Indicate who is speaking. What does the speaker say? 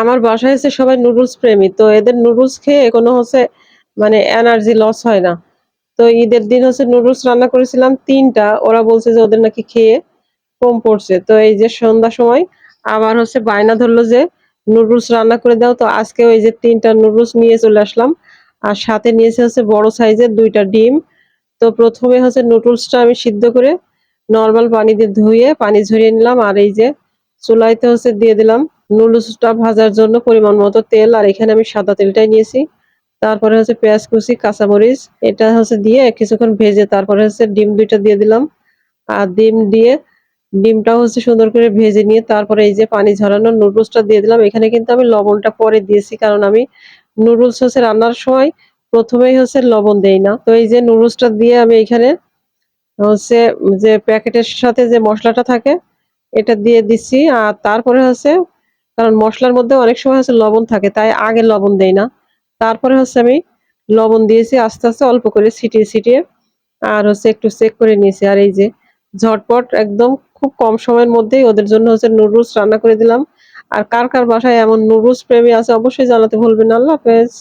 Speaker 1: আমার বাসায় হচ্ছে সবাই নুডলস প্রেমী। তো এদের নুডলস খেয়ে কোনো হচ্ছে মানে এনার্জি লস হয় না। তো ঈদের দিন হচ্ছে নুডলস রান্না করেছিলাম ৩ টা। ওরা বলছে যে ওদের নাকি খেয়ে কম পড়ছে। তো এই যে সন্ধ্যার সময় আবার হচ্ছে বায়না ধরলো যে নুডলস রান্না করে দাও। তো আজকে ওই যে ৩ টা নুডলস নিয়ে চলে আসলাম। আর সাথে নিয়েছি হচ্ছে বড় সাইজের ২ টা ডিম। তো ১ম এ হচ্ছে নুডলসটা আমি সিদ্ধ করে নরমাল পানি দিয়ে ধুয়ে পানি ঝরিয়ে নিলাম। আর এই যে চুলাইতে হচ্ছে দিয়ে দিলাম নুডলসটা ভাজার জন্য পরিমাণ মতো তেল। আর এখানে আমি সাদা তেলটাই নিয়েছি। তারপরে হচ্ছে পেঁয়াজ কুচি, কাঁচামরিচ এটা হচ্ছে দিয়ে কিছুক্ষণ ভেজে তারপরে হচ্ছে ডিম ২ টা দিয়ে দিলাম। আর ডিম দিয়ে ডিমটাও হচ্ছে সুন্দর করে ভেজে নিয়ে তারপরে এই যে পানি ঝরানো নুডলসটা দিয়ে দিলাম। এখানে কিন্তু আমি লবণটা পরে দিয়েছি। কারণ আমি নুডলস হচ্ছে রান্নার সময় ১ম এই হচ্ছে লবণ দেই না। তো এই যে নুডলসটা দিয়ে আমি এখানে হচ্ছে যে প্যাকেটের সাথে যে মসলাটা থাকে এটা দিয়ে দিচ্ছি। আর তারপরে হচ্ছে কারণ মসলার মধ্যে অনেক সময় হচ্ছে লবণ থাকে তাই আগে লবণ দেই না। তারপরে হচ্ছে আমি লবণ দিয়েছি আস্তে, আস্তে অল্প করে ছিটিয়ে, ছিটিয়ে আর হচ্ছে একটু চেক করে নিয়েছি। আর এই যে ঝটপট একদম খুব কম সময়ের মধ্যেই ওদের জন্য হচ্ছে নুডলস রান্না করে দিলাম। আর কার, কার বাসায় এমন নুডলস প্রেমী আছে অবশ্যই জানাতে ভুলবেন না। আল্লাহ হাফেজ।